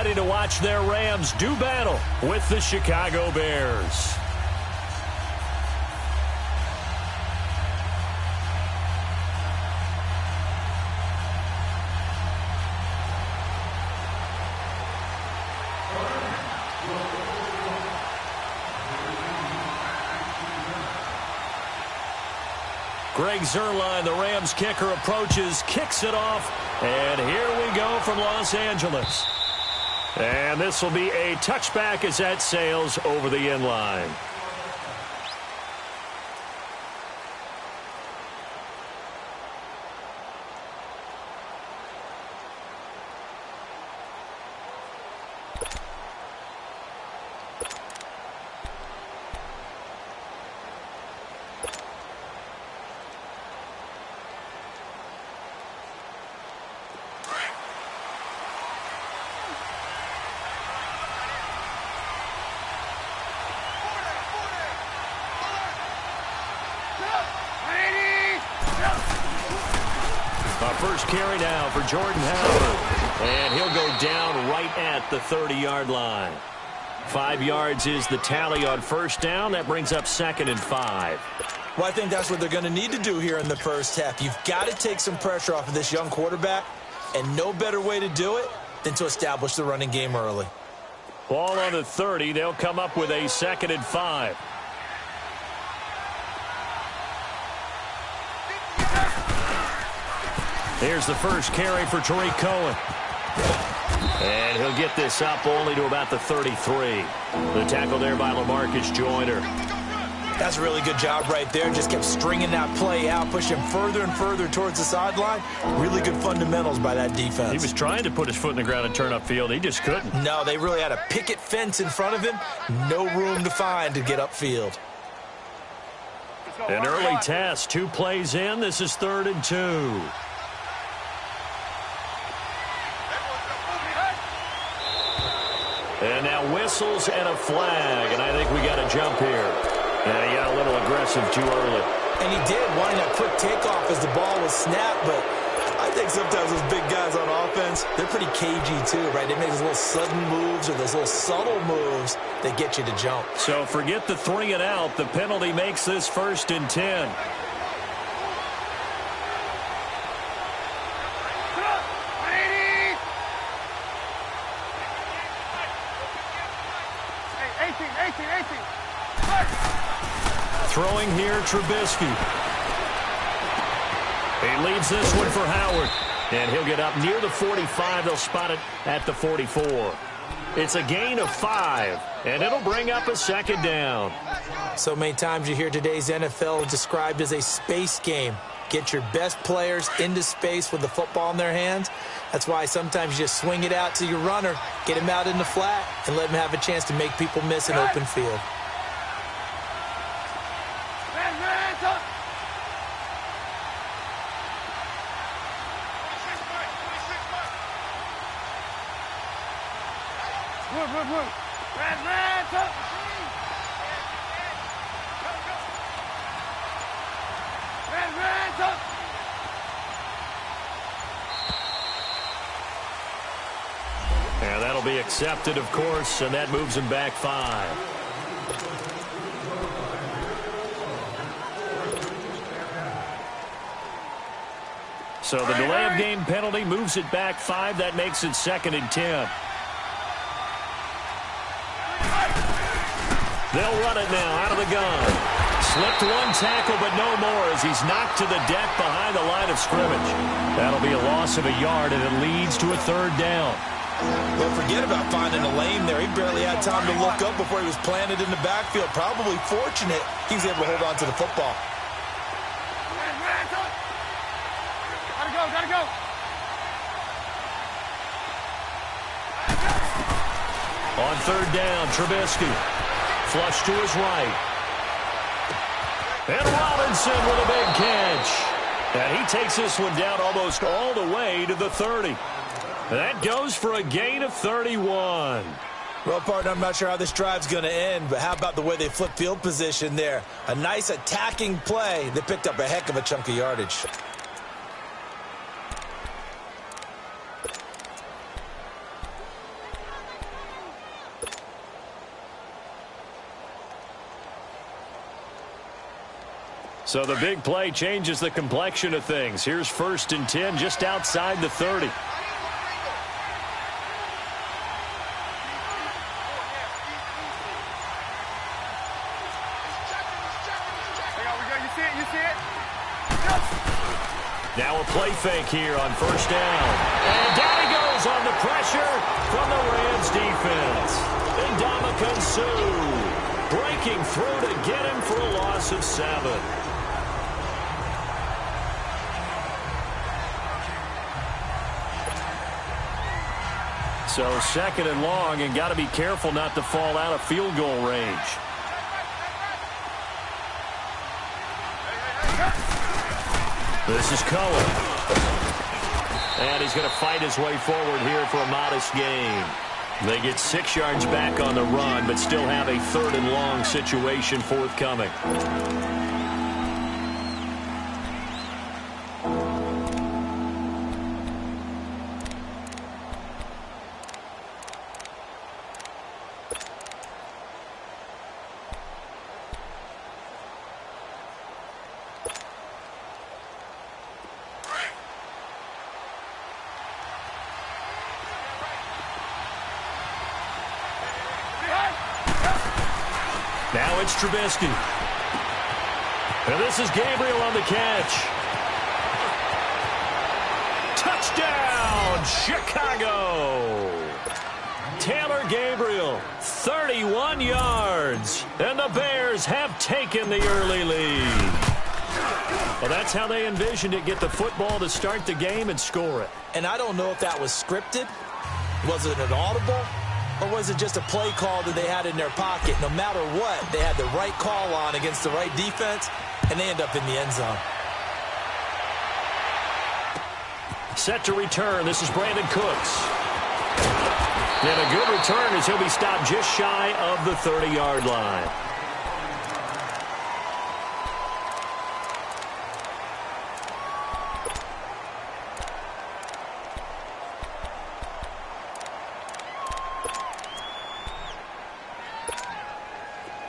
ready to watch their Rams do battle with the Chicago Bears. Greg Zuerlein, the Rams kicker, approaches, kicks it off, and here we go from Los Angeles. And this will be a touchback as that sails over the end line. First carry now for Jordan Howard. And he'll go down right at the 30-yard line. 5 yards is the tally on first down. That brings up 2nd and 5. Well, I think that's what they're going to need to do here in the first half. You've got to take some pressure off of this young quarterback, and no better way to do it than to establish the running game early. Ball on the 30. They'll come up with a 2nd and 5. Here's the first carry for Tariq Cohen. And he'll get this up only to about the 33. The tackle there by LaMarcus Joyner. That's a really good job right there. Just kept stringing that play out, pushing further and further towards the sideline. Really good fundamentals by that defense. He was trying to put his foot in the ground and turn upfield. He just couldn't. No, they really had a picket fence in front of him. No room to find to get upfield. An early test. 2 plays in. This is 3rd and 2. And now whistles and a flag, and I think we got a jump here. And he got a little aggressive too early. And he did, wanting that quick takeoff as the ball was snapped, but I think sometimes those big guys on offense, they're pretty cagey too, right? They make those little sudden moves or those little subtle moves that get you to jump. So forget the 3 and out. The penalty makes this 1st and 10. Throwing here, Trubisky. He leaves this one for Howard. And he'll get up near the 45. They'll spot it at the 44. It's a gain of 5, and it'll bring up a 2nd down. So many times you hear today's NFL described as a space game. Get your best players into space with the football in their hands. That's why sometimes you just swing it out to your runner, get him out in the flat, and let him have a chance to make people miss an open field. And that'll be accepted, of course, and that moves him back 5. So the delay of game penalty moves it back 5. That makes it 2nd and 10. They'll run it now out of the gun. Slipped one tackle, but no more as he's knocked to the deck behind the line of scrimmage. That'll be a loss of a yard, and it leads to a 3rd down. Well, forget about finding a lane there. He barely had time to look up before he was planted in the backfield. Probably fortunate he was able to hold on to the football. Gotta go. On 3rd down, Trubisky. Flush to his right. And Robinson with a big catch. And he takes this one down almost all the way to the 30. That goes for a gain of 31. Well, partner, I'm not sure how this drive's going to end, but how about the way they flip field position there? A nice attacking play. They picked up a heck of a chunk of yardage. So the big play changes the complexion of things. Here's 1st and 10 just outside the 30. Now a play fake here on 1st down. And down he goes on the pressure from the Rams defense. Ndamukong Suh breaking through to get him for a loss of 7. So 2nd and long, and got to be careful not to fall out of field goal range. This is Cohen. And he's going to fight his way forward here for a modest gain. They get 6 yards back on the run, but still have a 3rd and long situation forthcoming. Now it's Trubisky. And this is Gabriel on the catch. Touchdown, Chicago! Taylor Gabriel, 31 yards. And the Bears have taken the early lead. Well, that's how they envisioned it. Get the football to start the game and score it. And I don't know if that was scripted. Was it an audible? Or was it just a play call that they had in their pocket? No matter what, they had the right call on against the right defense, and they end up in the end zone. Set to return. This is Brandon Cooks. And a good return as he'll be stopped just shy of the 30-yard line.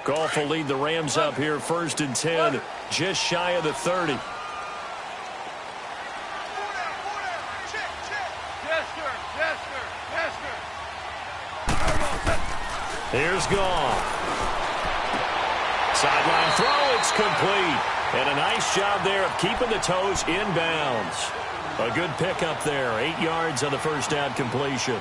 Goff will lead the Rams up here, 1st and 10, just shy of the 30. Here's Goff. Sideline throw, it's complete. And a nice job there of keeping the toes in bounds. A good pickup there, 8 yards on the 1st down completion.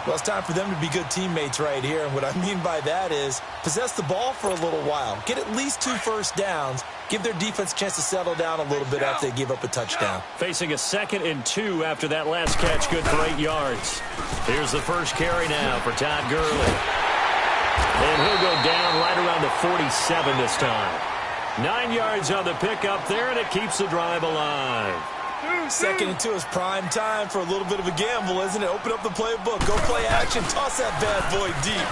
Well, it's time for them to be good teammates right here. And what I mean by that is possess the ball for a little while. Get at least 2 first downs. Give their defense a chance to settle down a little bit after they give up a touchdown. Facing a 2nd and 2 after that last catch, good for 8 yards. Here's the first carry now for Todd Gurley. And he'll go down right around the 47 this time. 9 yards on the pickup there, and it keeps the drive alive. 2nd and 2 is prime time for a little bit of a gamble, isn't it? Open up the playbook, go play action, toss that bad boy deep.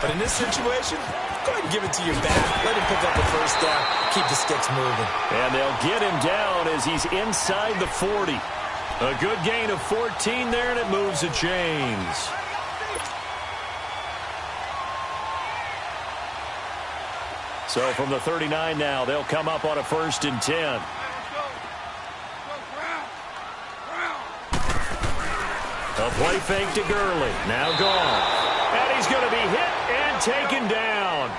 But in this situation, go ahead and give it to your back. Let him pick up the 1st down, keep the sticks moving. And they'll get him down as he's inside the 40. A good gain of 14 there, and it moves the chains. So from the 39 now, they'll come up on a 1st and 10. A play fake to Gurley. Now gone. And he's going to be hit and taken down.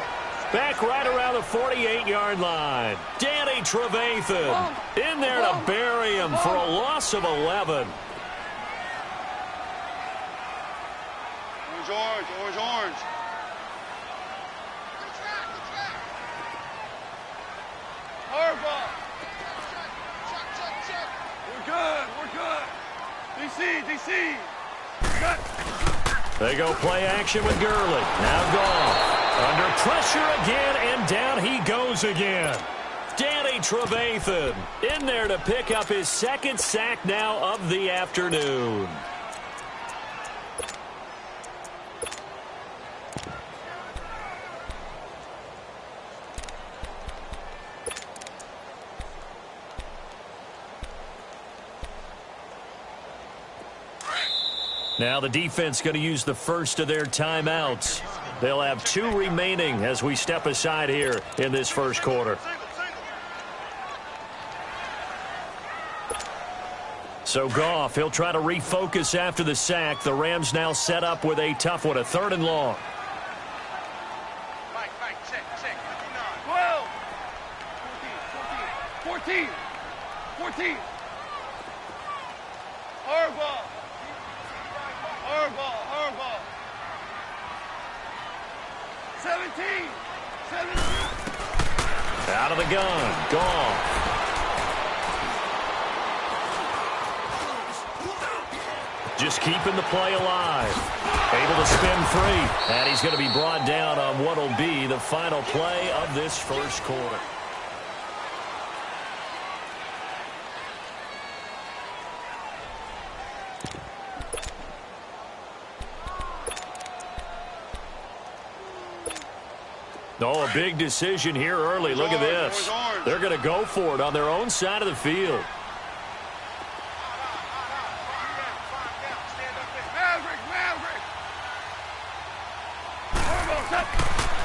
Back right around the 48-yard line. Danny Trevathan in there to bury him for a loss of 11. Orange. Harbaugh. We're good. DC. They go play action with Gurley. Now gone. Under pressure again, and down he goes again. Danny Trevathan in there to pick up his 2nd sack now of the afternoon. Now the defense going to use the first of their timeouts. They'll have 2 remaining as we step aside here in this 1st quarter. So Goff, he'll try to refocus after the sack. The Rams now set up with a tough one, a 3rd and long. Mike, check. 12. 14. Hardball. 17. Out of the gun, Goff. Just keeping the play alive. Able to spin free. And he's going to be brought down on what will be the final play of this first quarter. Oh, a big decision here early. Look at this. They're going to go for it on their own side of the field.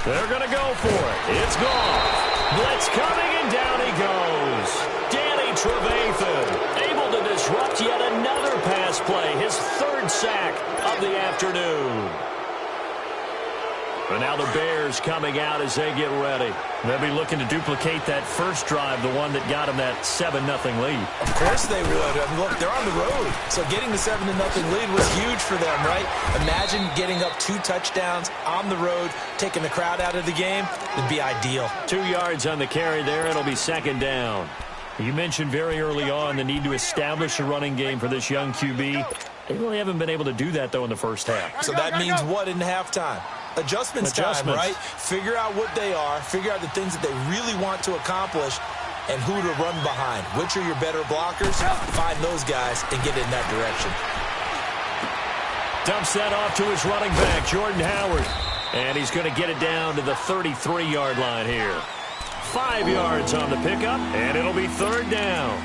They're going to go for it. It's Goff. Blitz coming, and down he goes. Danny Trevathan able to disrupt yet another pass play. His 3rd sack of the afternoon. But now the Bears coming out as they get ready. They'll be looking to duplicate that first drive, the one that got them that 7-0 lead. Of course they would. I mean, look, they're on the road. So getting the 7-0 lead was huge for them, right? Imagine getting up 2 touchdowns on the road, taking the crowd out of the game. It'd be ideal. 2 yards on the carry there. It'll be 2nd down. You mentioned very early on the need to establish a running game for this young QB. They really haven't been able to do that, though, in the first half. So that means what in halftime? Adjustments time, right? Figure out what they are. Figure out the things that they really want to accomplish and who to run behind. Which are your better blockers? Find those guys and get in that direction. Dumps that off to his running back, Jordan Howard. And he's going to get it down to the 33-yard line here. 5 yards on the pickup, and it'll be 3rd down.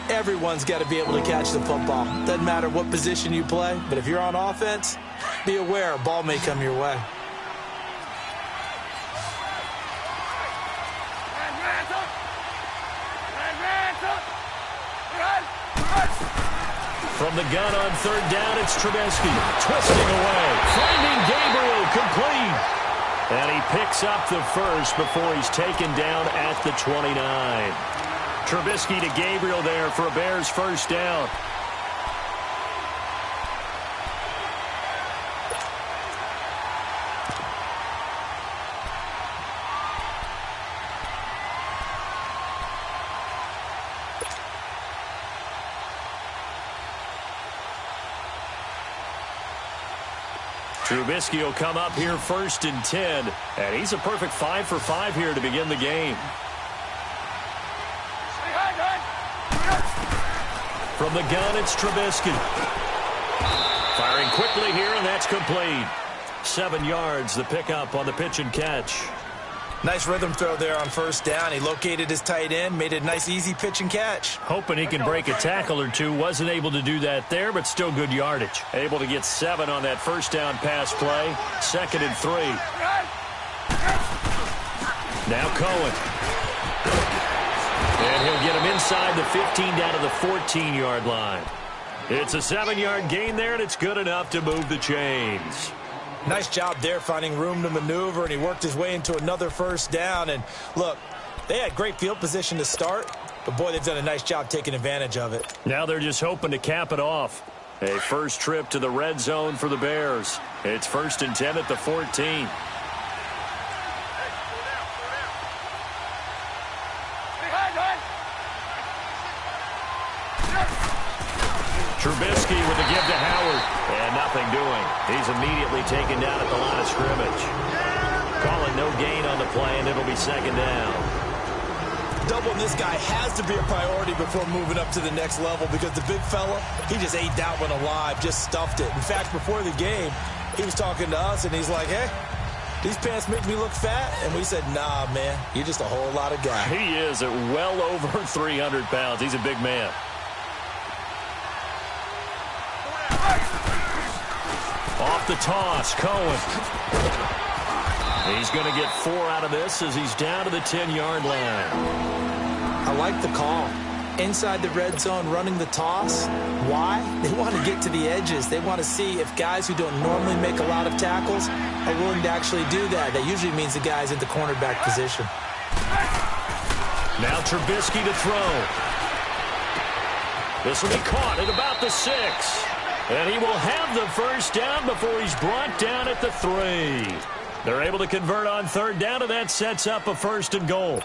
Everyone's got to be able to catch the football. Doesn't matter what position you play, but if you're on offense, be aware a ball may come your way. From the gun on 3rd down, it's Trubisky. Twisting away. Finding Gabriel complete. And he picks up the first before he's taken down at the 29. Trubisky to Gabriel there for a Bears 1st down. Trubisky will come up here 1st and 10, and he's a perfect 5 for 5 here to begin the game. From the gun, it's Trubisky. Firing quickly here, and that's complete. 7 yards, the pickup on the pitch and catch. Nice rhythm throw there on 1st down. He located his tight end, made it a nice, easy pitch and catch. Hoping he can break a tackle or two. Wasn't able to do that there, but still good yardage. Able to get 7 on that 1st down pass play. 2nd and 3. Now Cohen. And he'll get him inside the 15 down to the 14-yard line. It's a 7-yard gain there, and it's good enough to move the chains. Nice job there finding room to maneuver, and he worked his way into another 1st down. And look, they had great field position to start, but boy, they've done a nice job taking advantage of it. Now they're just hoping to cap it off. A first trip to the red zone for the Bears. It's 1st and 10 at the 14. Trubisky with the give to Howard. And nothing doing. He's immediately taken down at the line of scrimmage. Calling no gain on the play, and it'll be 2nd down. Doubling this guy has to be a priority before moving up to the next level because the big fella, he just ate that one alive, just stuffed it. In fact, before the game, he was talking to us, and he's like, hey, these pants make me look fat. And we said, nah, man, you're just a whole lot of guy. He is at well over 300 pounds. He's a big man. Off the toss, Cohen. He's going to get 4 out of this as he's down to the 10-yard line. I like the call. inside the red zone running the toss. Why? They want to get to the edges. They want to see if guys who don't normally make a lot of tackles are willing to actually do that. That usually means the guy's in the cornerback position. Now Trubisky to throw. This will be caught at about the 6. And he will have the first down before he's brought down at the 3. They're able to convert on third down, and that sets up a 1st and goal.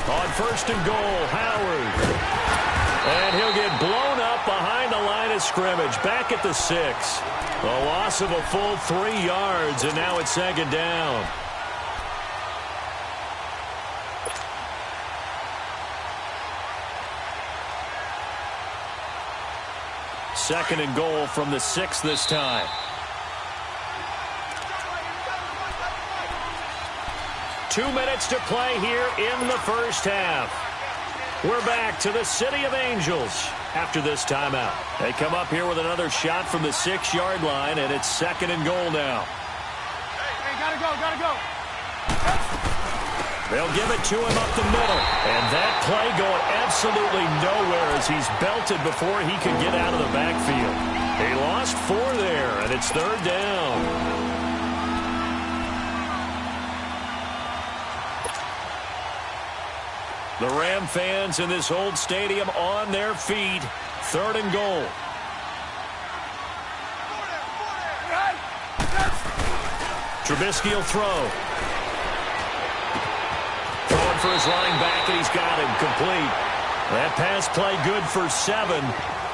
On 1st and goal, Howard. And he'll get blown up behind the line of scrimmage, back at the 6. A loss of a full 3 yards, and now it's 2nd down. Second and goal from the 6 this time. Two minutes to play here in the first half. We're back to the City of Angels after this timeout. They come up here with another shot from the 6-yard line, and it's 2nd and goal now. Hey, gotta go. They'll give it to him up the middle. And that play going absolutely nowhere as he's belted before he could get out of the backfield. He lost 4 there, and it's 3rd down. The Ram fans in this old stadium on their feet. 3rd and goal. Trubisky will throw. Throwing for his running back, and he's got him complete. That pass play good for 7,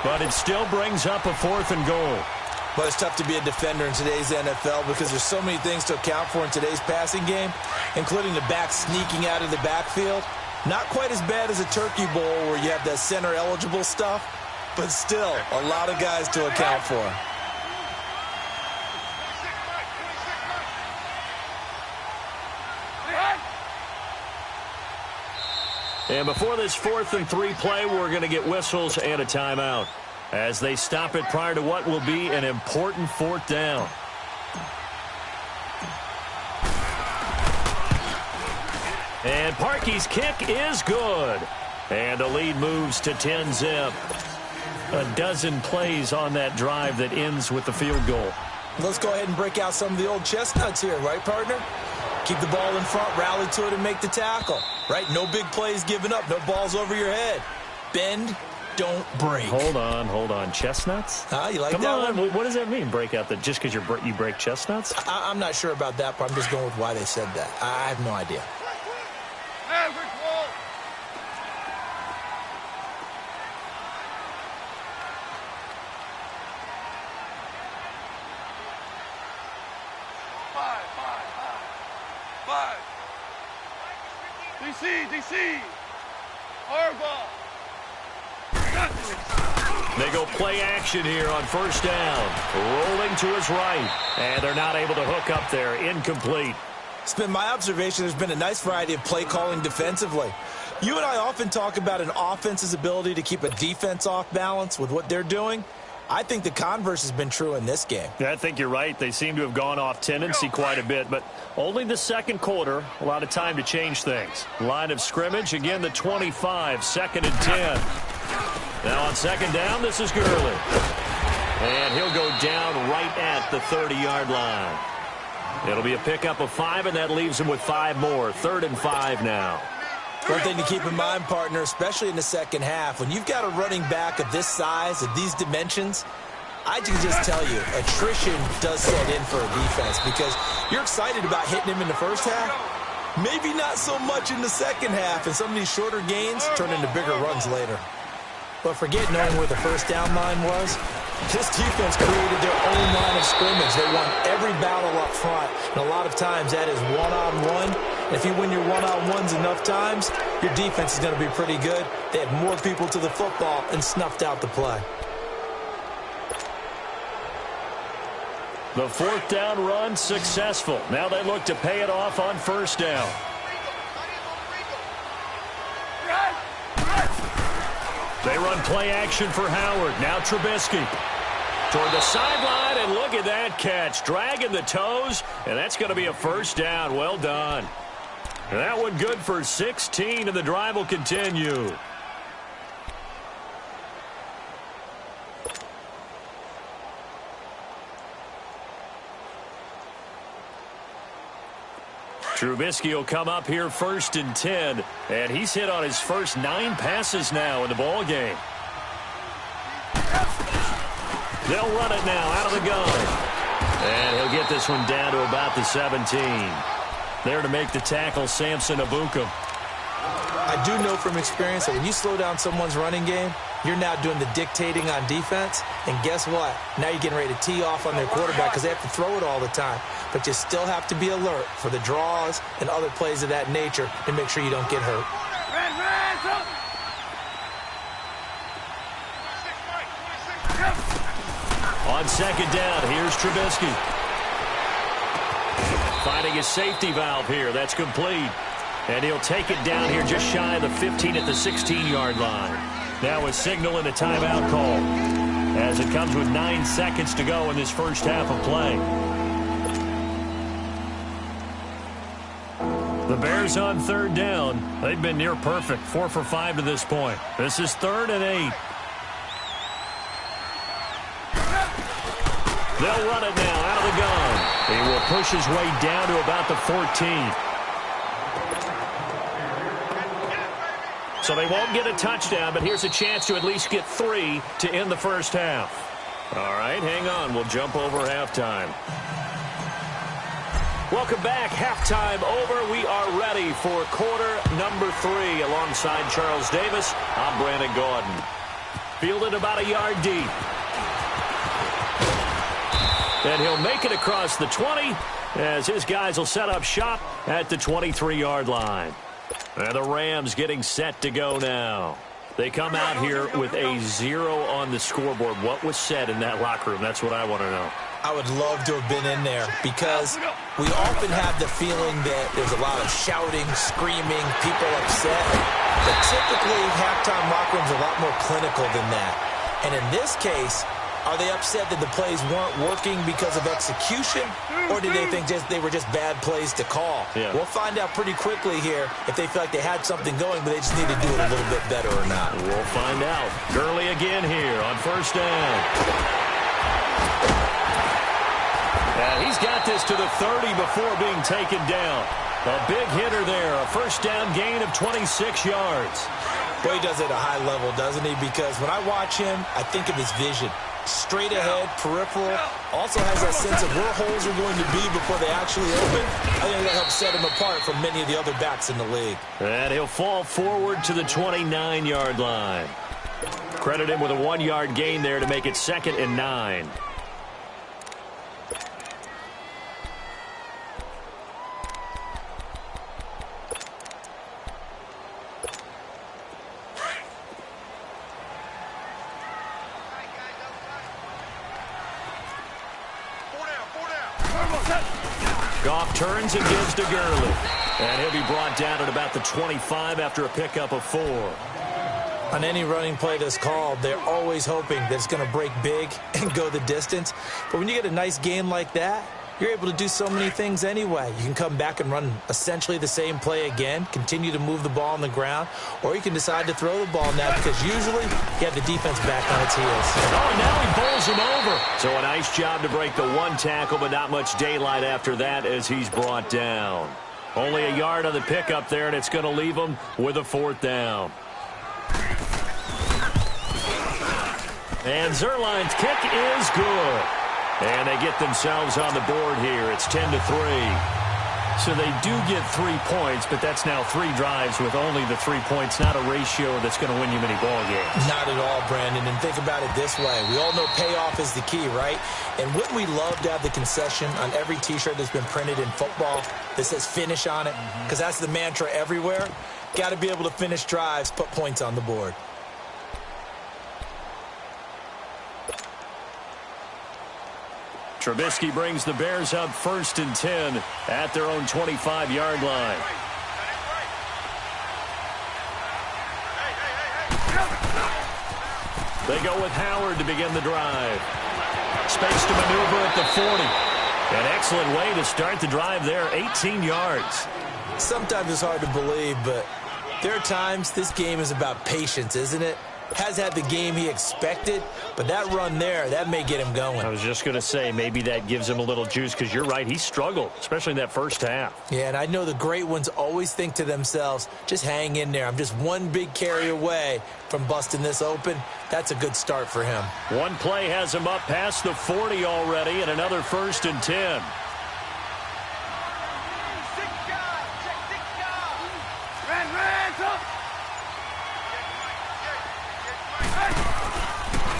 but it still brings up a 4th and goal. But it's tough to be a defender in today's NFL because there's so many things to account for in today's passing game, including the back sneaking out of the backfield. Not quite as bad as a Turkey Bowl where you have that center-eligible stuff, but still a lot of guys to account for. And before this 4th and 3 play, we're going to get whistles and a timeout as they stop it prior to what will be an important 4th down. And Parkey's kick is good. And the lead moves to 10-zip. A dozen plays on that drive that ends with the field goal. Let's go ahead and break out some of the old chestnuts here, right, partner? Keep the ball in front, rally to it, and make the tackle. Right? No big plays given up. No balls over your head. Bend, don't break. Hold on. Chestnuts? You like Come that on. one? What does that mean, break out? Just because you break chestnuts? I'm not sure about that, but I'm just going with why they said that. I have no idea. Five. DC. Hard ball. They go play action here on 1st down. Rolling to his right. And they're not able to hook up there. Incomplete. It's been my observation there's been a nice variety of play calling defensively. You and I often talk about an offense's ability to keep a defense off balance with what they're doing. I think the converse has been true in this game. Yeah, I think you're right. They seem to have gone off tendency quite a bit, but only the 2nd quarter. A lot of time to change things. Line of scrimmage, again, the 25, 2nd and 10. Now on 2nd down, this is Gurley. And he'll go down right at the 30-yard line. It'll be a pickup of 5, and that leaves him with 5 more. 3rd and 5 now. One thing to keep in mind, partner, especially in the second half, when you've got a running back of this size, of these dimensions, I can just tell you, attrition does set in for a defense because you're excited about hitting him in the first half. Maybe not so much in the second half, and some of these shorter gains turn into bigger runs later. But forget knowing where the first down line was. This defense created their own line of scrimmage. They won every battle up front, and a lot of times that is one-on-one. And if you win your one-on-ones enough times, your defense is going to be pretty good. They had more people to the football and snuffed out the play. The 4th down run successful. Now they look to pay it off on 1st down. They run play action for Howard. Now Trubisky toward the sideline, and look at that catch. Dragging the toes, and that's going to be a first down. Well done. That one good for 16, and the drive will continue. Trubisky will come up here 1st and 10, and he's hit on his first 9 passes now in the ball game. They'll run it now out of the gun. And he'll get this one down to about the 17. There to make the tackle, Samson Ebukam. I do know from experience that when you slow down someone's running game, you're now doing the dictating on defense. And guess what? Now you're getting ready to tee off on their quarterback because they have to throw it all the time. But you still have to be alert for the draws and other plays of that nature to make sure you don't get hurt. On 2nd down, here's Trubisky. Finding a safety valve here. That's complete. And he'll take it down here just shy of the 15 at the 16-yard line. Now a signal and a timeout call as it comes with 9 seconds to go in this first half of play. The Bears on 3rd down. They've been near perfect, 4 for 5 to this point. This is 3rd and 8. They'll run it now out of the gun. He will push his way down to about the 14. So they won't get a touchdown, but here's a chance to at least get 3 to end the first half. All right, hang on. We'll jump over halftime. Welcome back. Halftime over. We are ready for quarter number 3 alongside Charles Davis. I'm Brandon Gordon. Fielded about a yard deep. And he'll make it across the 20 as his guys will set up shop at the 23-yard line. And the Rams getting set to go now. They come out here with a 0 on the scoreboard. What was said in that locker room? That's what I want to know. I would love to have been in there because we often have the feeling that there's a lot of shouting, screaming, people upset. But typically, halftime locker rooms are a lot more clinical than that. And in this case, are they upset that the plays weren't working because of execution, or do they think they were just bad plays to call? Yeah. We'll find out pretty quickly here if they feel like they had something going, but they just need to do it a little bit better or not. We'll find out. Gurley again here on 1st down. And he's got this to the 30 before being taken down. A big hitter there, a 1st down gain of 26 yards. Boy, he does it at a high level, doesn't he? Because when I watch him, I think of his vision. Straight ahead, peripheral, also has that sense of where holes are going to be before they actually open. I think that helps set him apart from many of the other backs in the league. And he'll fall forward to the 29-yard line. Credit him with a 1-yard gain there to make it 2nd and 9. Goff turns and gives to Gurley. And he'll be brought down at about the 25 after a pickup of 4. On any running play that's called, they're always hoping that it's going to break big and go the distance. But when you get a nice gain like that, you're able to do so many things anyway. You can come back and run essentially the same play again, continue to move the ball on the ground, or you can decide to throw the ball now because usually you have the defense back on its heels. Oh, and now he bowls him over. So a nice job to break the 1 tackle, but not much daylight after that as he's brought down. Only a yard on the pickup there, and it's going to leave him with a 4th down. And Zerline's kick is good. And they get themselves on the board here. It's 10-3. So they do get 3 points, but that's now 3 drives with only the 3 points, not a ratio that's going to win you many ball games. Not at all, Brandon. And think about it this way. We all know payoff is the key, right? And wouldn't we love to have the concession on every T-shirt that's been printed in football that says finish on it? Because that's the mantra everywhere. Got to be able to finish drives, put points on the board. Trubisky brings the Bears up 1st and 10 at their own 25-yard line. They go with Howard to begin the drive. Space to maneuver at the 40. An excellent way to start the drive there, 18 yards. Sometimes it's hard to believe, but there are times this game is about patience, isn't it? Has had the game he expected, but that run there, that may get him going. I was just going to say, maybe that gives him a little juice, because you're right, he struggled, especially in that first half. Yeah, and I know the great ones always think to themselves, just hang in there. I'm just one big carry away from busting this open. That's a good start for him. One play has him up past the 40 already, and another 1st and 10.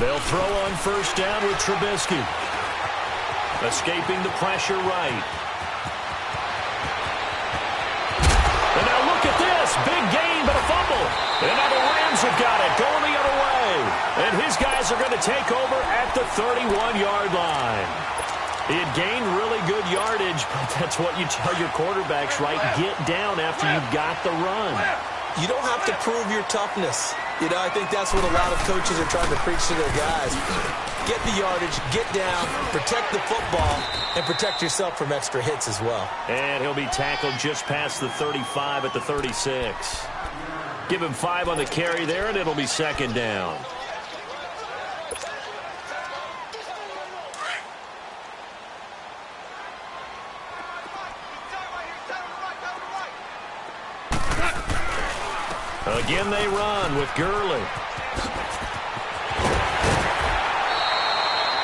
They'll throw on 1st down with Trubisky. Escaping the pressure right. And now look at this. Big gain, but a fumble. And now the Rams have got it, going the other way. And his guys are going to take over at the 31-yard line. He had gained really good yardage, but that's what you tell your quarterbacks, right? Get down after you got the run. You don't have to prove your toughness. You know, I think that's what a lot of coaches are trying to preach to their guys. Get the yardage, get down, protect the football, and protect yourself from extra hits as well. And he'll be tackled just past the 35 at the 36. Give him 5 on the carry there, and it'll be 2nd down. Again they run with Gurley.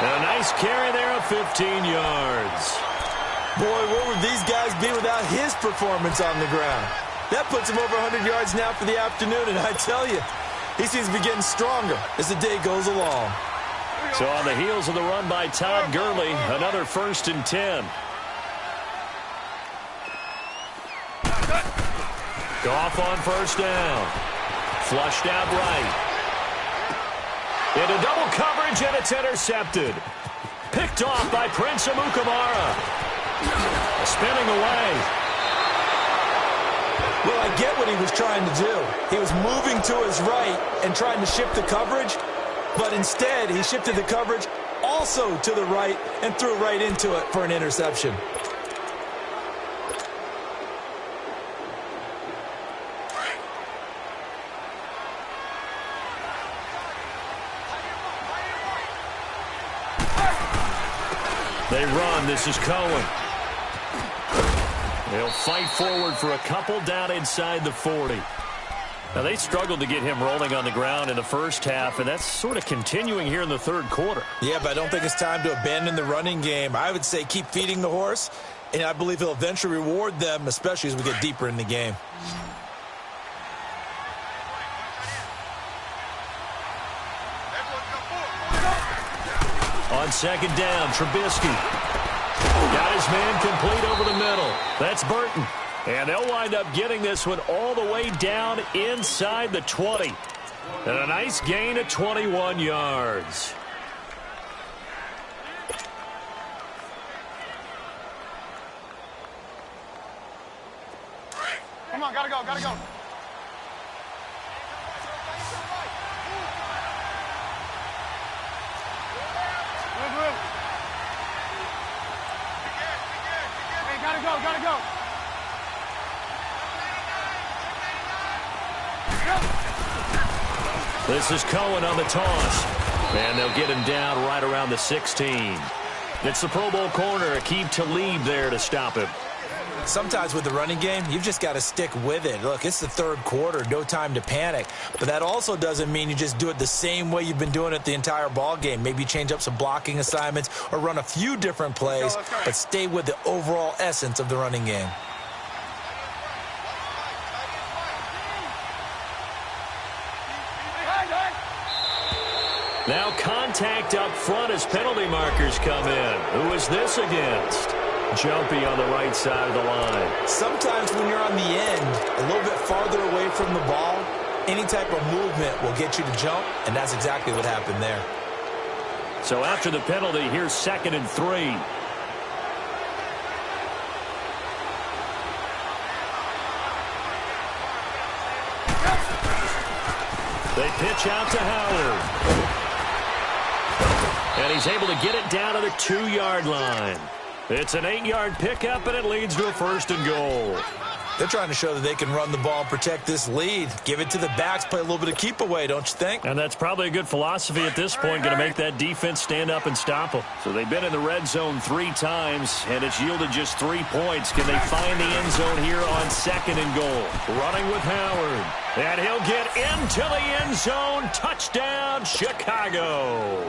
And a nice carry there of 15 yards. Boy, where would these guys be without his performance on the ground? That puts him over 100 yards now for the afternoon, and I tell you, he seems to be getting stronger as the day goes along. So on the heels of the run by Todd Gurley, another 1st and 10. Goff on 1st down. Flushed out right. Into double coverage, and it's intercepted. Picked off by Prince Amukamara. Spinning away. Well, I get what he was trying to do. He was moving to his right and trying to shift the coverage, but instead he shifted the coverage also to the right and threw right into it for an interception. They run. This is Cohen. They'll fight forward for a couple down inside the 40. Now, they struggled to get him rolling on the ground in the first half, and that's sort of continuing here in the 3rd quarter. Yeah, but I don't think it's time to abandon the running game. I would say keep feeding the horse, and I believe he'll eventually reward them, especially as we get deeper in the game. On 2nd down, Trubisky. Got his man complete over the middle. That's Burton. And they'll wind up getting this one all the way down inside the 20. And a nice gain of 21 yards. Come on, gotta go, gotta go. Hey, gotta go, gotta go. This is Cohen on the toss. And they'll get him down right around the 16. It's the Pro Bowl corner, Aqib Talib there to stop him. Sometimes with the running game, you've just got to stick with it. Look, it's the 3rd quarter, no time to panic. But that also doesn't mean you just do it the same way you've been doing it the entire ball game. Maybe change up some blocking assignments or run a few different plays, but stay with the overall essence of the running game. Now contact up front as penalty markers come in. Who is this against? Jumpy on the right side of the line. Sometimes when you're on the end, a little bit farther away from the ball, any type of movement will get you to jump, and that's exactly what happened there. So after the penalty, here's 2nd and 3. They pitch out to Howard. And he's able to get it down to the 2-yard line. It's an 8-yard pickup, and it leads to a 1st and goal. They're trying to show that they can run the ball, protect this lead. Give it to the backs, play a little bit of keep away, don't you think? And that's probably a good philosophy at this point, going to make that defense stand up and stop them. So they've been in the red zone 3 times, and it's yielded just 3 points. Can they find the end zone here on 2nd and goal? Running with Howard. And he'll get into the end zone. Touchdown, Chicago.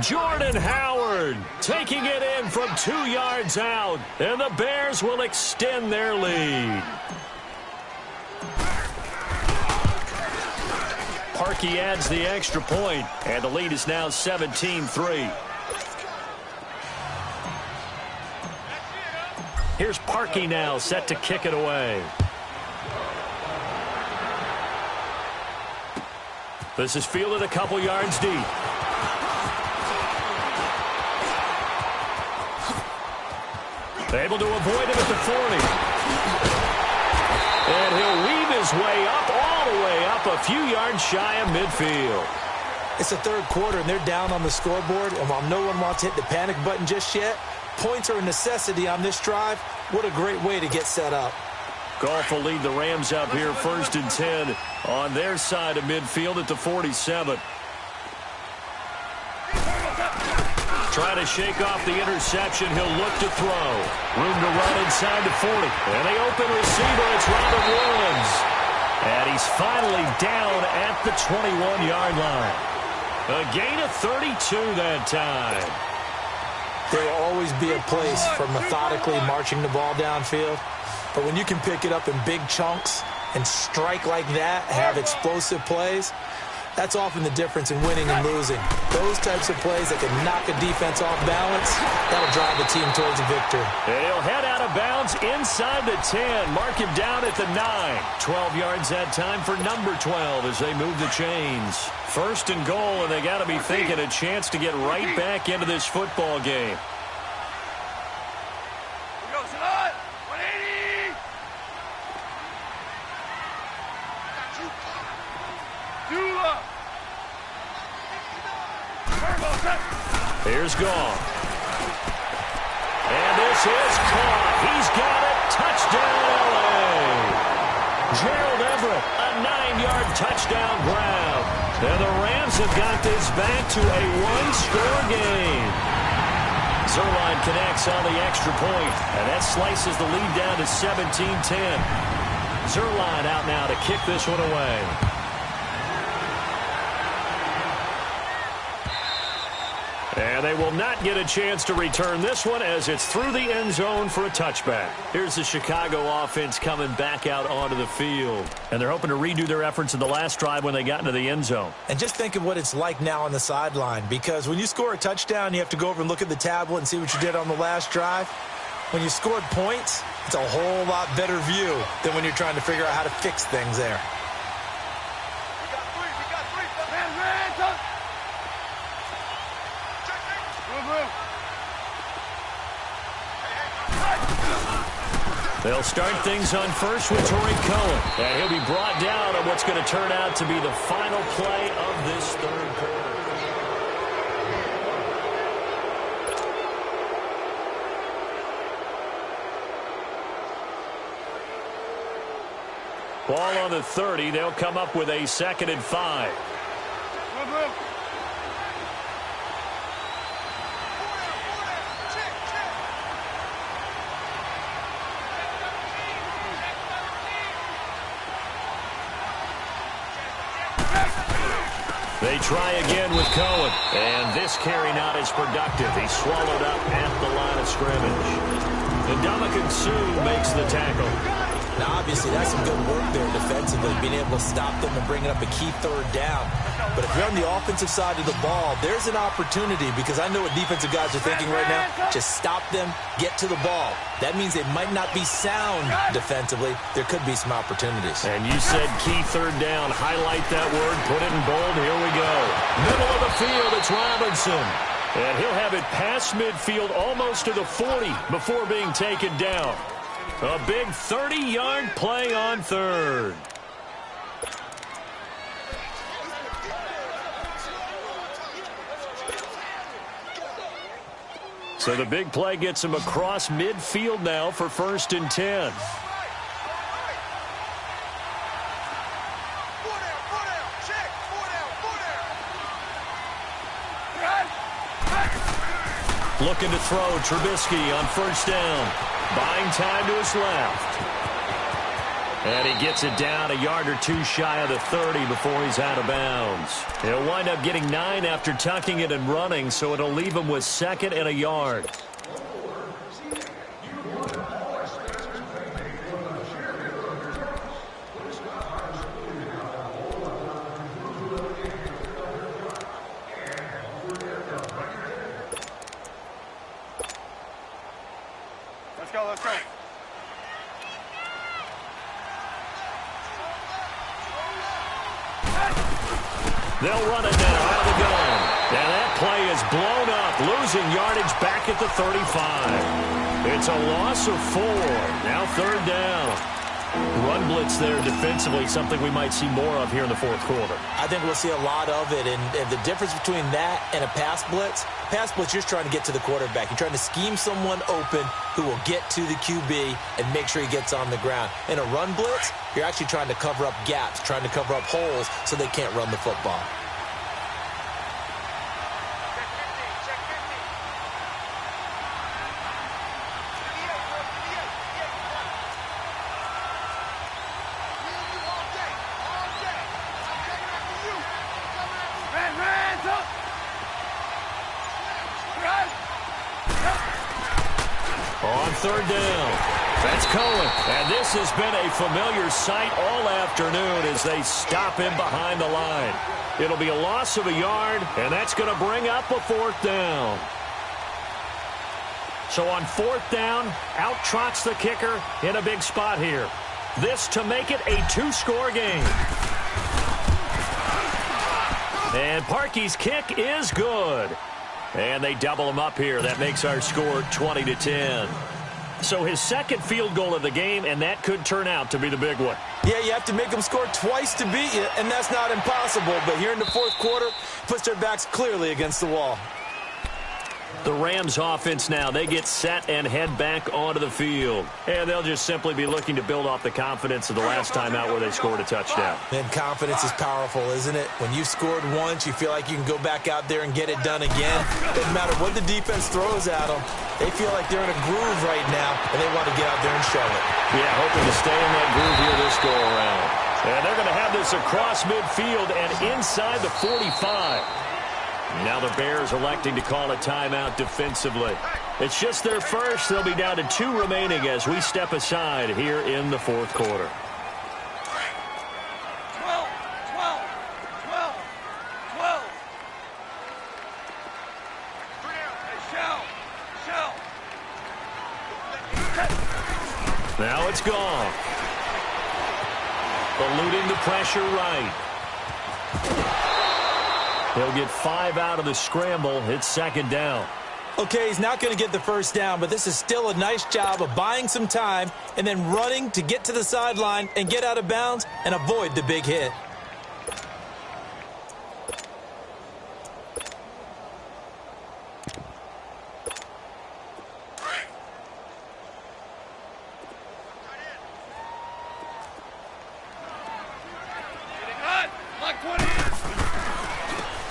Jordan Howard taking it in from 2 yards out, and the Bears will extend their lead. Parkey adds the extra point, and the lead is now 17-3. Here's Parkey now, set to kick it away. This is fielded a couple yards deep. Able to avoid him at the 40. And he'll weave his way up, all the way up, a few yards shy of midfield. It's the 3rd quarter, and they're down on the scoreboard. And while no one wants to hit the panic button just yet, points are a necessity on this drive. What a great way to get set up. Goff will lead the Rams up here 1st and 10 on their side of midfield at the 47. Trying to shake off the interception. He'll look to throw. Room to run inside the 40. And the open receiver, it's Robert Woods. And he's finally down at the 21-yard line. A gain of 32 that time. There will always be a place for methodically marching the ball downfield. But when you can pick it up in big chunks and strike like that, have explosive plays, that's often the difference in winning and losing. Those types of plays that can knock a defense off balance, that'll drive the team towards a victory. And he'll head out of bounds inside the 10. Mark him down at the 9. 12 yards that time for number 12 as they move the chains. 1st and goal, and they got to be thinking a chance to get right back into this football game. Here's Goff. And this is caught. He's got it. Touchdown, L.A. Gerald Everett, a 9-yard touchdown grab. And the Rams have got this back to a 1-score game. Zerline connects on the extra point, and that slices the lead down to 17-10. Zerline out now to kick this one away. And they will not get a chance to return this one as it's through the end zone for a touchback. Here's the Chicago offense coming back out onto the field. And they're hoping to redo their efforts in the last drive when they got into the end zone. And just think of what it's like now on the sideline, because when you score a touchdown, you have to go over and look at the tablet and see what you did on the last drive. When you scored points, it's a whole lot better view than when you're trying to figure out how to fix things there. They'll start things on first with Torrey Cohen. And he'll be brought down on what's going to turn out to be the final play of this 3rd quarter. Ball on the 30. They'll come up with a 2nd and 5. They try again with Cohen. And this carry not as productive. He's swallowed up at the line of scrimmage. And Ndamukong Suh makes the tackle. Now, obviously, that's some good work there defensively, being able to stop them and bringing up a key 3rd down. But if you're on the offensive side of the ball, there's an opportunity, because I know what defensive guys are thinking right now. Just stop them, get to the ball. That means they might not be sound defensively. There could be some opportunities. And you said key 3rd down. Highlight that word. Put it in bold. Here we go. Middle of the field, it's Robinson. And he'll have it past midfield almost to the 40 before being taken down. A big 30-yard play on 3rd. So the big play gets him across midfield now for 1st and 10. Looking to throw, Trubisky on 1st down. Buying time to his left. And he gets it down a yard or two shy of the 30 before he's out of bounds. He'll wind up getting 9 after tucking it and running, so it'll leave him with 2nd and a yard. Let's go, let's go. They'll run it now out of the gun. And that play is blown up, losing yardage back at the 35. It's a loss of 4. Now 3rd down. Run blitz there defensively, something we might see more of here in the 4th quarter. I think we'll see a lot of it, and the difference between that and a pass blitz, you're trying to get to the quarterback. You're trying to scheme someone open who will get to the QB and make sure he gets on the ground. In a run blitz, you're actually trying to cover up gaps, trying to cover up holes so they can't run the football. On 3rd down, that's Cohen. And this has been a familiar sight all afternoon as they stop him behind the line. It'll be a loss of a yard, and that's going to bring up a 4th down. So on 4th down, out trots the kicker in a big spot here. This to make it a 2-score game. And Parkey's kick is good. And they double him up here. That makes our score 20-10. So his 2nd field goal of the game, and that could turn out to be the big one. Yeah, you have to make them score twice to beat you, and that's not impossible. But here in the 4th quarter, puts their backs clearly against the wall. The Rams offense now, they get set and head back onto the field. And they'll just simply be looking to build off the confidence of the last time out where they scored a touchdown. And confidence is powerful, isn't it? When you've scored once, you feel like you can go back out there and get it done again. Doesn't matter what the defense throws at them. They feel like they're in a groove right now, and they want to get out there and show it. Yeah, hoping to stay in that groove here this go-around. And they're going to have this across midfield and inside the 45. Now the Bears electing to call a timeout defensively. It's just their first. They'll be down to 2 remaining as we step aside here in the 4th quarter. 12. Now it's gone. Eluding the pressure right. He'll get 5 out of the scramble. It's 2nd down. Okay, he's not going to get the 1st down, but this is still a nice job of buying some time and then running to get to the sideline and get out of bounds and avoid the big hit.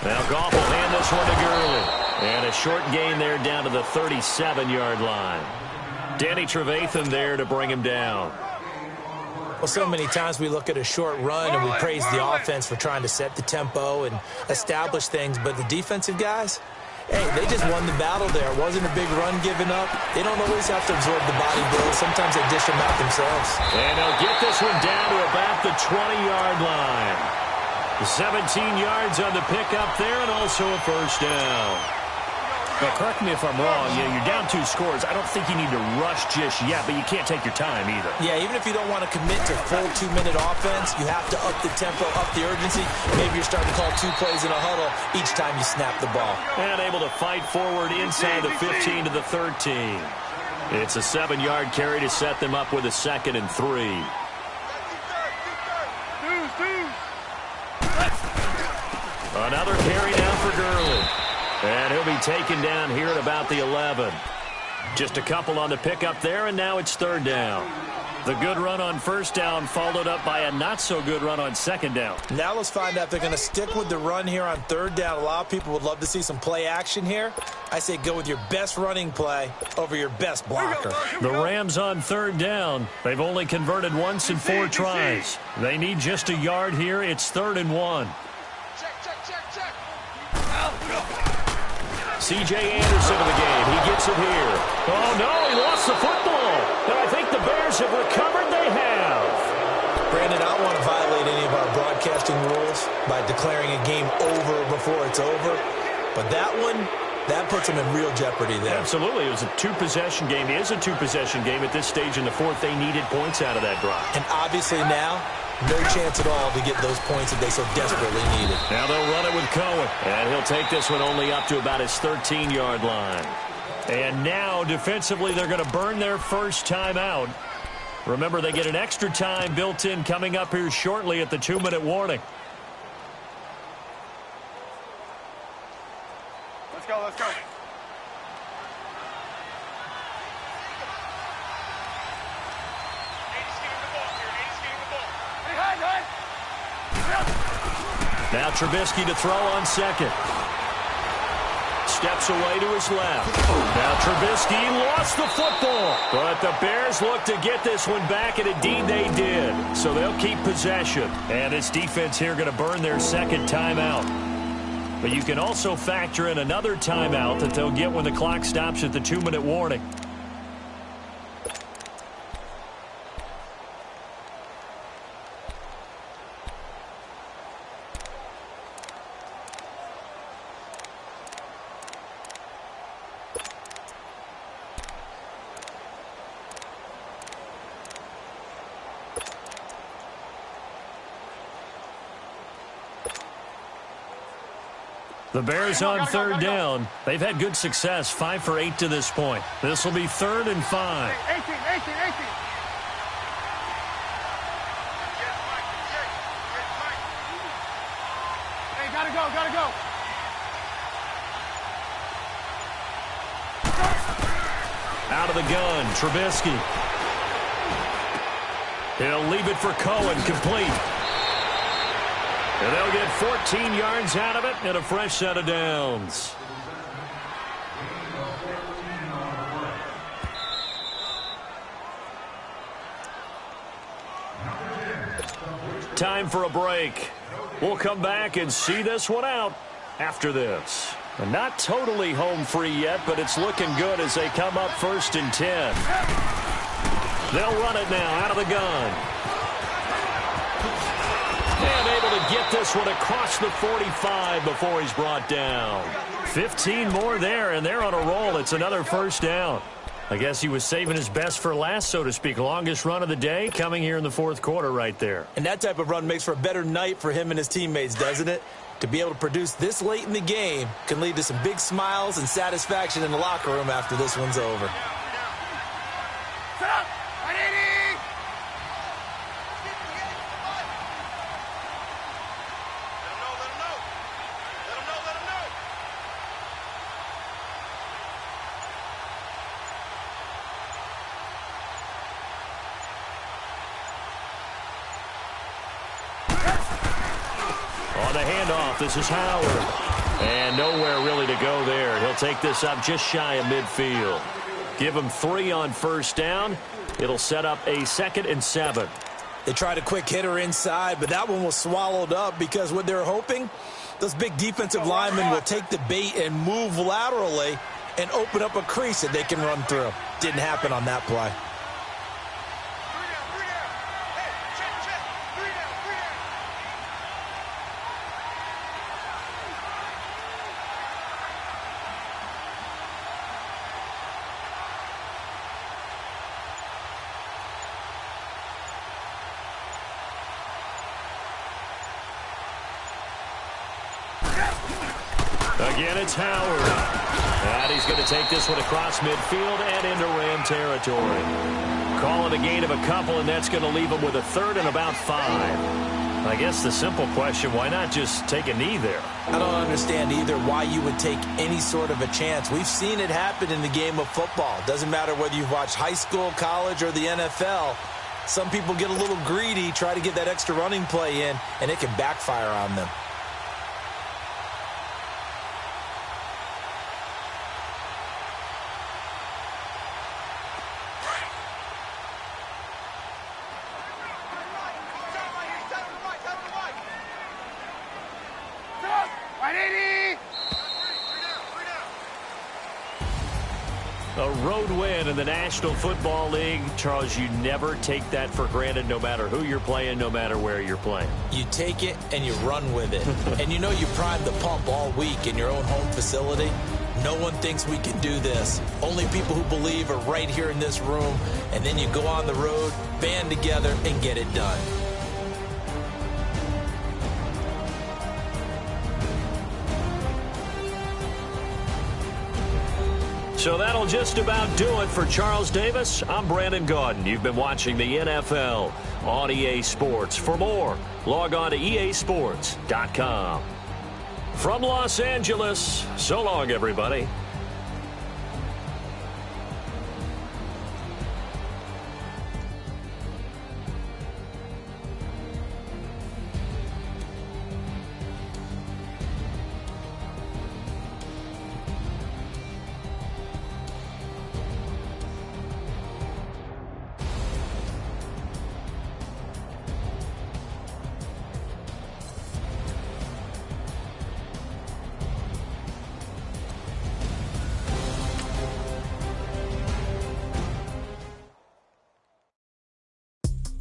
Now Goff will hand this one to Gurley. And a short gain there down to the 37-yard line. Danny Trevathan there to bring him down. Well, so many times we look at a short run and we praise the offense for trying to set the tempo and establish things, but the defensive guys, hey, they just won the battle there. It wasn't a big run given up. They don't always have to absorb the body blow. Sometimes they dish them out themselves. And they'll get this one down to about the 20-yard line. 17 yards on the pickup there and also a 1st down. Now, correct me if I'm wrong. Yeah, you're down 2 scores. I don't think you need to rush just yet, but you can't take your time either. Yeah, even if you don't want to commit to full 2-minute offense, you have to up the tempo, up the urgency. Maybe you're starting to call 2 plays in a huddle each time you snap the ball. And able to fight forward inside the 15 to the 13. It's a 7-yard carry to set them up with a 2nd and 3. Another carry now for Gurley. And he'll be taken down here at about the 11. Just a couple on the pickup there, and now it's third down. The good run on first down followed up by a not-so-good run on second down. Now let's find out if they're going to stick with the run here on third down. A lot of people would love to see some play action here. I say go with your best running play over your best blocker. The Rams on third down. They've only converted once in 4 tries. They need just a yard here. It's 3rd and 1. Check. C.J. Anderson in the game. He gets it here. Oh, no, he lost the football. And I think the Bears have recovered. They have. Brandon, I don't want to violate any of our broadcasting rules by declaring a game over before it's over. But that one, that puts them in real jeopardy there. Absolutely. It was a 2-possession game. It is a 2-possession game at this stage in the fourth. They needed points out of that drive. And obviously now, no chance at all to get those points that they so desperately needed. Now they'll run it with Cohen. And he'll take this one only up to about his 13-yard line. And now, defensively, they're going to burn their first timeout. Remember, they get an extra time built in coming up here shortly at the 2-minute warning. Let's go. Now Trubisky to throw on second. Steps away to his left. Now Trubisky lost the football. But the Bears look to get this one back, and indeed they did. So they'll keep possession. And this defense here going to burn their second timeout. But you can also factor in another timeout that they'll get when the clock stops at the 2-minute warning. The Bears on third down. They've had good success, 5 for 8 to this point. This will be 3rd and 5. 18. Hey, gotta go. Out of the gun, Trubisky. He'll leave it for Cohen, complete. And they'll get 14 yards out of it and a fresh set of downs. Time for a break. We'll come back and see this one out after this. And not totally home free yet, but it's looking good as they come up 1st and 10. They'll run it now out of the gun. And able to get this one across the 45 before he's brought down. 15 more there, and they're on a roll. It's another first down. I guess he was saving his best for last, so to speak. Longest run of the day coming here in the 4th quarter right there. And that type of run makes for a better night for him and his teammates, doesn't it? To be able to produce this late in the game can lead to some big smiles and satisfaction in the locker room after this one's over. Set up. On the handoff, this is Howard. And nowhere really to go there. He'll take this up just shy of midfield. Give him 3 on first down. It'll set up a 2nd and 7. They tried a quick hitter inside, but that one was swallowed up because what they're hoping, those big defensive linemen will take the bait and move laterally and open up a crease that they can run through. Didn't happen on that play. Again, it's Howard. And he's going to take this one across midfield and into Ram territory. Calling a gain of a couple, and that's going to leave him with a 3rd and about 5. I guess the simple question, why not just take a knee there? I don't understand either why you would take any sort of a chance. We've seen it happen in the game of football. Doesn't matter whether you've watched high school, college, or the NFL. Some people get a little greedy, try to get that extra running play in, and it can backfire on them. A road win in the National Football League. Charles, you never take that for granted no matter who you're playing, no matter where you're playing. You take it and you run with it. And you know you primed the pump all week in your own home facility. No one thinks we can do this. Only people who believe are right here in this room. And then you go on the road, band together, and get it done. So that'll just about do it for Charles Davis. I'm Brandon Gaudin. You've been watching the NFL on EA Sports. For more, log on to easports.com. From Los Angeles, so long, everybody.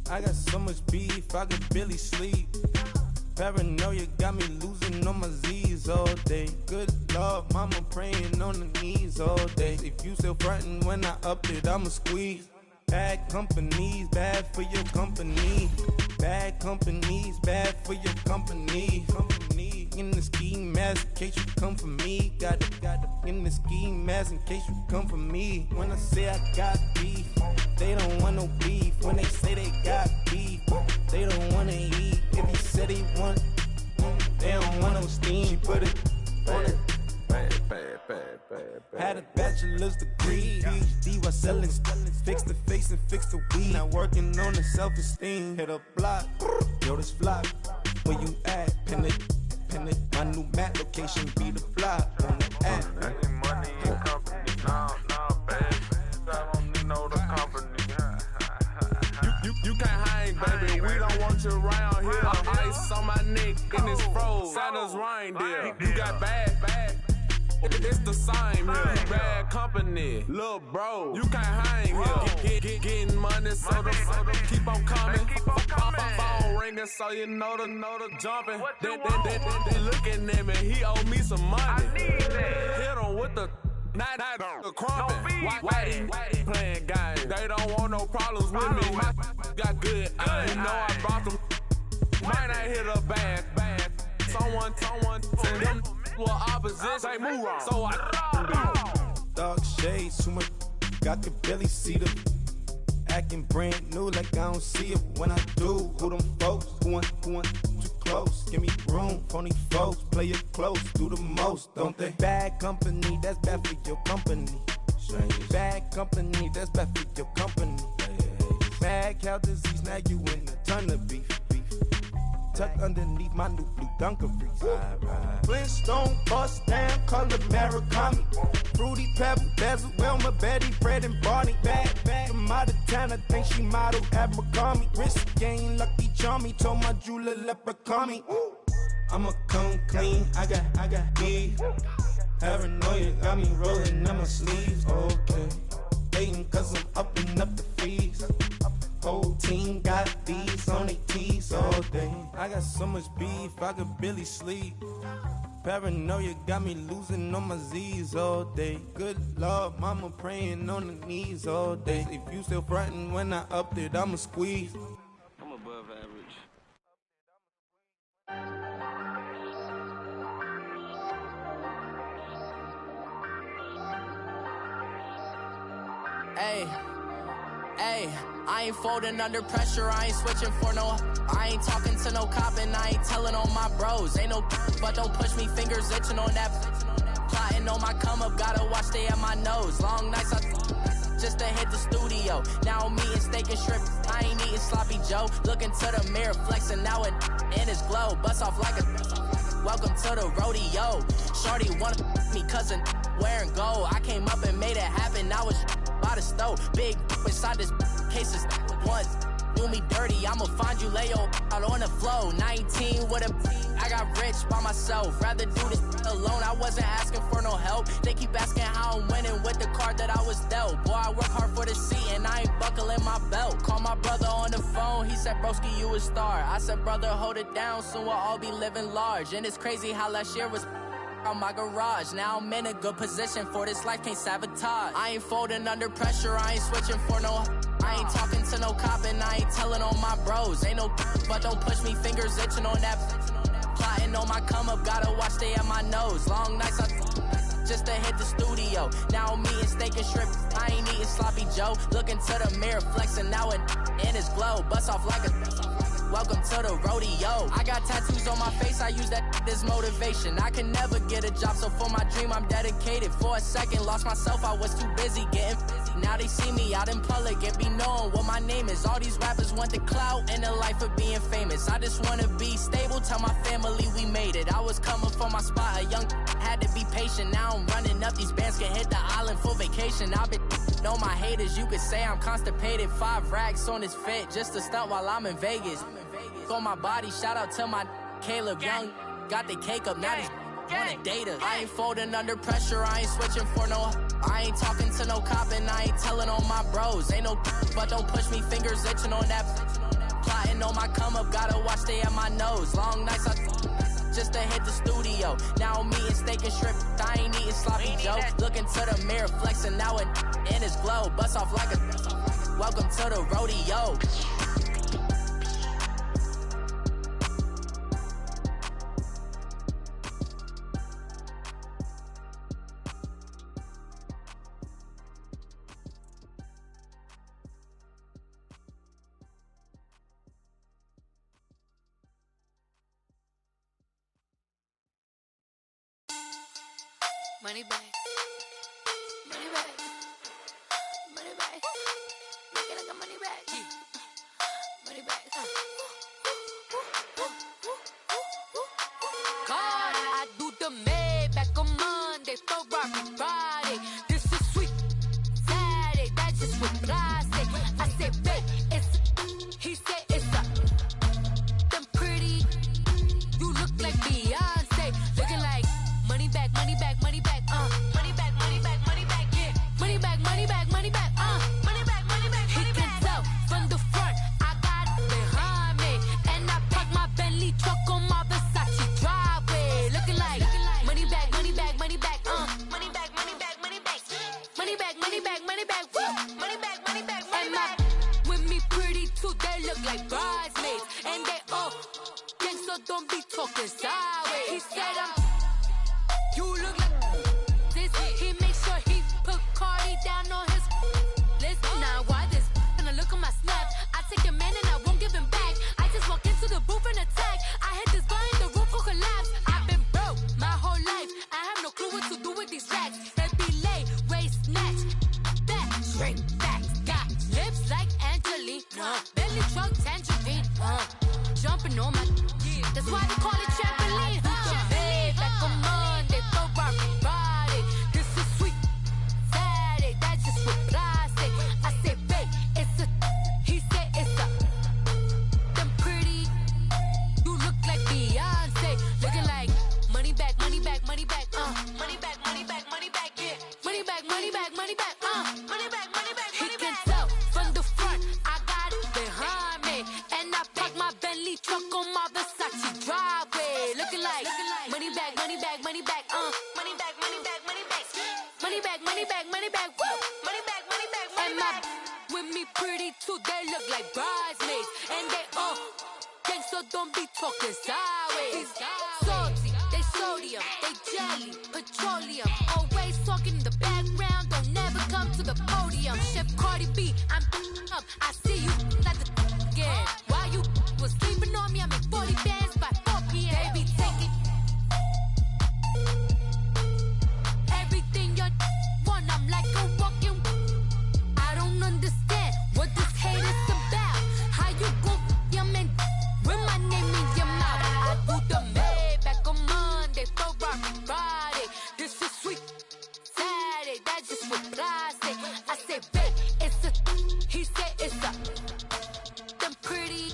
I got so much beef, I could barely sleep. Paranoia got me losing on my Z's all day. Good Lord, mama praying on the knees all day. If you still frontin' when I up it, I'ma squeeze. Bad companies, bad for your company. Bad companies, bad for your company. Company in the ski mask in case you come for me. Got it in the ski mask in case you come for me. When I say I got beef, they don't want no beef. When they say they got beef, they don't wanna eat. If you said they want, they don't want no steam. Put it on it. Had a bachelor's degree, PhD while selling. Fix the face and fix the weed. Now working on the self-esteem. Hit a block, yo this flock. Where you at? Pin it. My new map location be the block on the app. Money and company, no, baby. I don't need no the company. You can't hang, baby. We don't want you around here. Ice on my neck and it's froze. Santa's reindeer. You got bad. It's the same here. You bad company, little bro. You can't hang here. Getting money, so the keep on coming. Phone ringing, so you know the jumping. They looking at me. He owe me some money. Hit him with the night crumping. Whitey playing games. They don't want no problems with me. My got good. You know I brought them. Might not hit a bad. Someone tell them. Well, opposition, say move wrong. So I Dark shades, too much. I could barely see them. Acting brand new, like I don't see it when I do. Who them folks? Who want too close? Give me room, phony folks. Play it close, do the most, don't they? Bad company, that's bad for your company. Bad company, that's bad for your company. Mad cow disease, now you in a ton of beef. Tucked underneath my new blue dungarees. Flintstone, bust down, color Murakami. Fruity Pebble, Basil, Wilma, Betty, Fred, and Barney. Bad from out of town, I think she model Abercrombie. Wrist game, Lucky Charmy, told my jeweler leprechaun me. I'ma come clean, I got beef. Paranoia got me rolling on my sleeves. Okay, hating cause I'm upping up the fees. Whole team got these on their tees all day. I got so much beef, I could barely sleep. Paranoia got me losing on my Z's all day. Good Lord, mama praying on the knees all day. If you still frontin' when I upped it, I'ma squeeze. I'm above average. Hey, Ayy, I ain't folding under pressure, I ain't switching for no. I ain't talking to no cop and I ain't telling on my bros. Ain't no but don't push me, fingers itching on that. Plotting on my come up, gotta watch stay at my nose. Long nights just to hit the studio. Now I'm eating steak and shrimp, I ain't eating sloppy Joe. Looking to the mirror, flexing now it in his glow. Bust off like a welcome to the rodeo. Shorty wanna me cousin wearing gold. I came up and made it happen, I was by the stove. Big inside this cases once. Do me dirty, I'ma find you lay your out on the floor. 19 with a I got rich by myself. Rather do this alone, I wasn't asking for no help. They keep asking how I'm winning with the card that I was dealt. Boy, I work hard for the seat and I ain't buckling my belt. Call my brother on the phone, he said, broski, you a star. I said, brother, hold it down, soon we'll all be living large. And it's crazy how last year was on my garage. Now I'm in a good position for this life, can't sabotage. I ain't folding under pressure, I ain't switching for no. I ain't talking to no cop and I ain't telling on my bros. Ain't no but don't push me, fingers itching on that. Plotting on my come up, gotta watch stay at my nose. Long nights just to hit the studio. Now I'm eating steak and shrimp, I ain't eating sloppy Joe. Looking to the mirror, flexing now it in his glow. Bust off like a welcome to the rodeo. I got tattoos on my face, I use that as motivation. I can never get a job, so for my dream I'm dedicated. For a second, lost myself, I was too busy getting busy. Now they see me out in public and be knowing what my name is. All these rappers want the clout and the life of being famous. I just wanna be stable, tell my family we made it. I was coming for my spot, a young had to be patient. Now I'm running up, these bands can hit the island for vacation. I've been know my haters, you could say I'm constipated. 5 racks on his fit, just to stunt while I'm in Vegas. On my body, shout out to my Caleb Young. Got the cake up, now these wanna date us. I ain't folding under pressure, I ain't switching for no. I ain't talking to no cop and I ain't telling on my bros. Ain't no but don't push me, fingers itching on that. Plotting on my come up, gotta watch stay at my nose. Long nights just to hit the studio. Now I'm eating steak and shrimp, I ain't eating sloppy Joe. Looking to the mirror, flexing now it in his glow. Bust off like a welcome to the rodeo. Money back, money back, money back. Make it like a money back, money back. God, I do the Maybach on Monday, Ferrari Friday. This is sweet Saturday, that's just what I say. I say, babe, it's he said it's a them pretty. You look like Beyonce, looking like money back, money back, money back. Money back, money back, money back, yeah. Money back, money back, money back, money back, money back, money back. He can tell from the front, I got it behind me. And I park my Bentley truck on my Versace driveway. Looking like money back, money back, money back, money back, money back, money back. Money back, money back, money back, woo. Money back, money back, money back. With me pretty too, they look like bridesmaids. And they all gang, so don't be talking sideways. He said you look like this. He makes sure he put Cardi down on his list. Now why this? Gonna look at my snap. I take a man and I won't give him back. I just walk into the booth and attack. I hit this guy in the roof will collapse. I've been broke my whole life. I have no clue what to do with these racks. Baby lay, waist snatch, back, straight back. Got lips like Angelina, belly truck tangerine. Jumping on my, that's why they call it trampoline. Back on Monday, Ferrari Friday. This is sweet Saturday, that's just what I say. I say, babe, it's a, he said it's a, them pretty. You look like Beyonce, looking like money back, money back, money back, money back, money back, money back, yeah. Money back, money back, money back, money back, money back. He can tell from the front, I got it behind me, and I park my Bentley truck on my Versace driveway. Looking like money back, money back, money back, money back, money back, money back, money back, money back, money back, woo. Money back, money back, money back. With me pretty too, they look like bridesmaids, and they all gang, so don't be talking sideways. Salty, they sodium, they jelly, petroleum. Always talking in the background, don't never come to the podium. Chef Cardi B, I'm I see you like the again. While you was sleeping on me, I make 40 bands by 4 p.m. Baby, take it. Everything you want, I'm like a walking. I don't understand what this hate is about. How you gon' your man with my name in your mouth? I do the Maybach on Monday, Ferrari Friday. This is sweet Saturday, that's just what I say. I say, babe, it's a. He said it's a. Them pretty.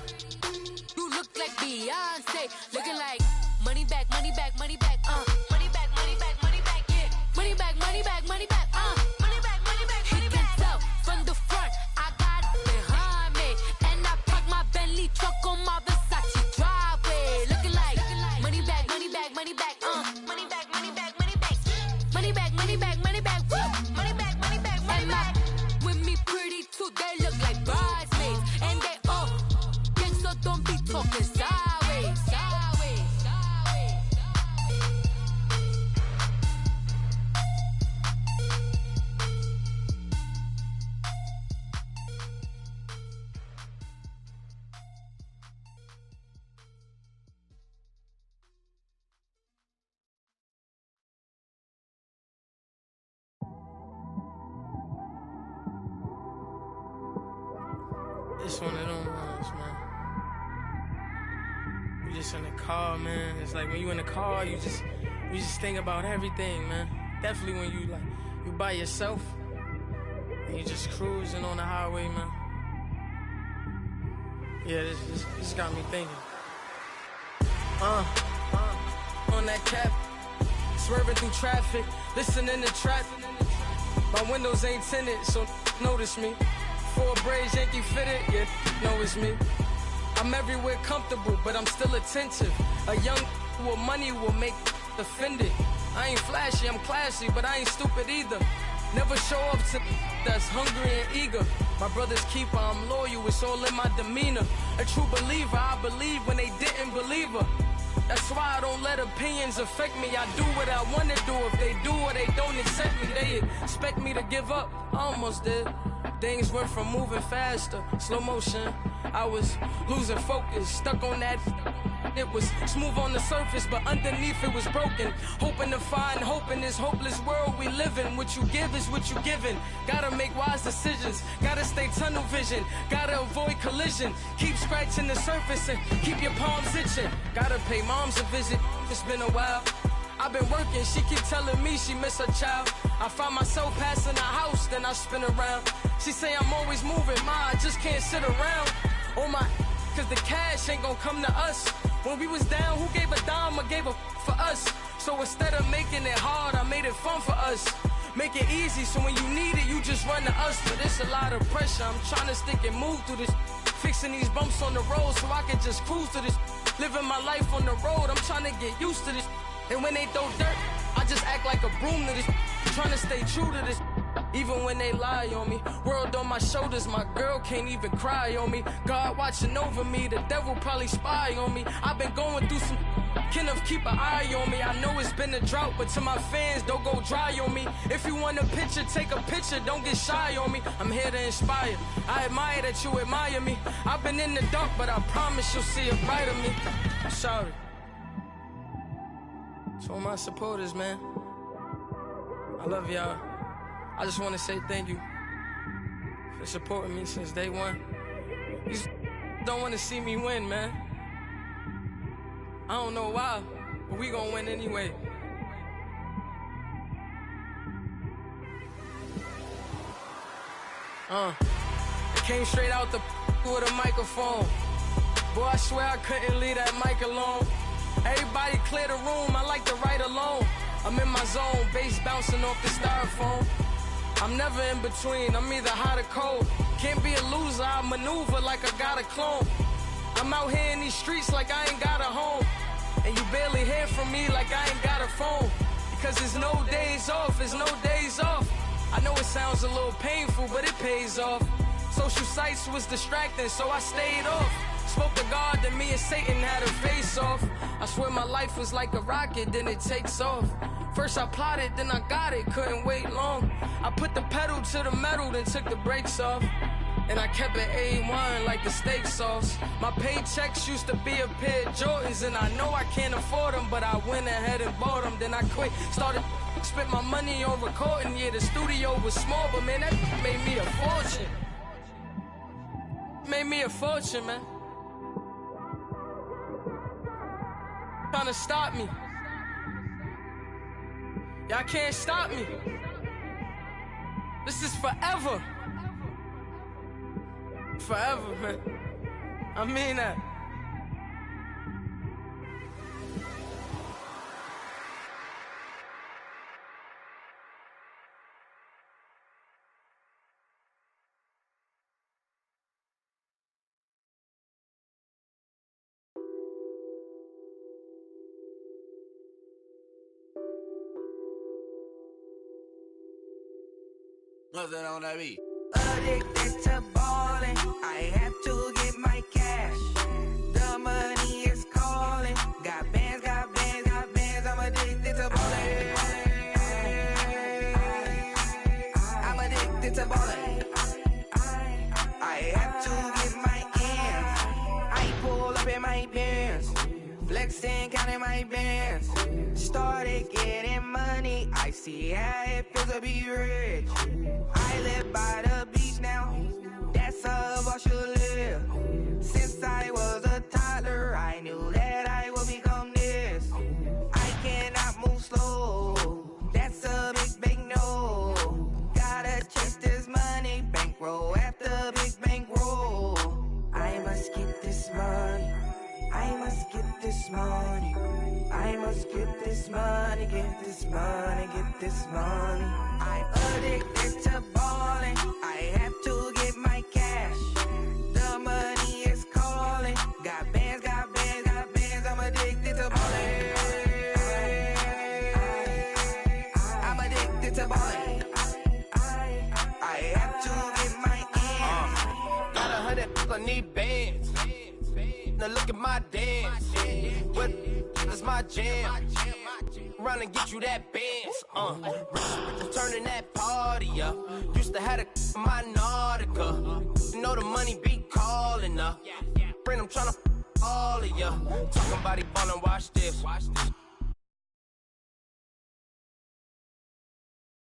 You look like Beyonce, looking like money back, money back, money back, money back, money back, money back, yeah. Money back, money back, money back, money back, money back, money back. He can tell from the front, I got it behind me, and I park my Bentley truck on my Versace driveway, looking like money back, money back, money back, money back, money back, money back, money back, money back, money back, woo, money back, money back, money back. With me pretty too, they look like bridesmaids, and they all gang, so don't be talking sideways, sideways, sideways. It's one of them ones, man. You just in the car, man. It's like when you in the car, you just think about everything, man. Definitely when you by yourself and you just cruising on the highway, man. Yeah, this got me thinking. On that cap, swerving through traffic, listening to traffic. My windows ain't tinted, so notice me. 4 braids, Yankee fitted, yeah, know it's me. I'm everywhere comfortable, but I'm still attentive. A young with money will make offended. I ain't flashy, I'm classy, but I ain't stupid either. Never show up to that's hungry and eager. My brother's keeper, I'm loyal, it's all in my demeanor. A true believer, I believe when they didn't believe her. That's why I don't let opinions affect me. I do what I want to do. If they do or they don't accept me, they expect me to give up. I almost did. Things went from moving faster, slow motion. I was losing focus, stuck on that. It was smooth on the surface, but underneath it was broken. Hoping to find hope in this hopeless world we live in. What you give is what you given. Gotta make wise decisions. Gotta stay tunnel vision. Gotta avoid collision. Keep scratching the surface and keep your palms itching. Gotta pay moms a visit. It's been a while. I've been working, she keep telling me she miss her child. I find myself passing the house, then I spin around. She say I'm always moving, ma, I just can't sit around. Oh my, cause the cash ain't gon' come to us. When we was down, who gave a dime or gave a for us? So instead of making it hard, I made it fun for us. Make it easy, so when you need it, you just run to us. But it's a lot of pressure, I'm trying to stick and move through this. Fixing these bumps on the road so I can just cruise to this. Living my life on the road, I'm trying to get used to this. And when they throw dirt, I just act like a broom to this. Trying to stay true to this. Even when they lie on me. World on my shoulders, my girl can't even cry on me. God watching over me, the devil probably spy on me. I've been going through some. Kenneth, keep an eye on me. I know it's been a drought, but to my fans, don't go dry on me. If you want a picture, take a picture, don't get shy on me. I'm here to inspire. I admire that you admire me. I've been in the dark, but I promise you'll see a brighter me. I'm sorry. To all my supporters, man, I love y'all. I just want to say thank you for supporting me since day one. You don't want to see me win, man. I don't know why, but we gonna win anyway. I came straight out the with a microphone. Boy, I swear I couldn't leave that mic alone. Everybody clear the room, I like to write alone. I'm in my zone, bass bouncing off the styrofoam. I'm never in between, I'm either hot or cold. Can't be a loser, I maneuver like I got a clone. I'm out here in these streets like I ain't got a home. And you barely hear from me like I ain't got a phone. Because there's no days off, there's no days off. I know it sounds a little painful, but it pays off. Social sites was distracting, so I stayed off. Spoke to God, then me and Satan had a face off. I swear my life was like a rocket, then it takes off. First I plotted, then I got it, couldn't wait long. I put the pedal to the metal, then took the brakes off. And I kept it A1 like the steak sauce. My paychecks used to be a pair of Jordans, and I know I can't afford them, but I went ahead and bought them. Then I quit, spent my money on recording. Yeah, the studio was small, but man, that made me a fortune. Made me a fortune, man. Trying to stop me. Y'all can't stop me. This is forever. Forever, man. I mean that. Nothing on that beat. Addicted to ballin', I have to get my cash. The money is calling. Got bands, got bands, got bands. I'm addicted to ballin'. I'm addicted to ballin'. I have to get my ends. I pull up in my bands, flexing, counting my bands. Started getting money. I see how it feels to be rich. I live by the beach now, that's how I should live. Since I was a toddler, I knew that I would become this. I cannot move slow, that's a big no. Gotta chase this money, bankroll after big bankroll. I must get this money, I must get this money. I must get this money, get this money, get this money. I'm addicted to ballin', I have to get my cash. The money is calling. Got bands, got bands, got bands. I'm addicted to ballin'. I'm addicted to ballin'. I have to get my ends. Got 100, I need bands. Now look at my dance. What is my jam? Run and get you that bands. Turning that party up. Used to have a my Nautica. You know the money be calling up. Friend, I'm tryna all of ya. Talking about he ballin', watch this.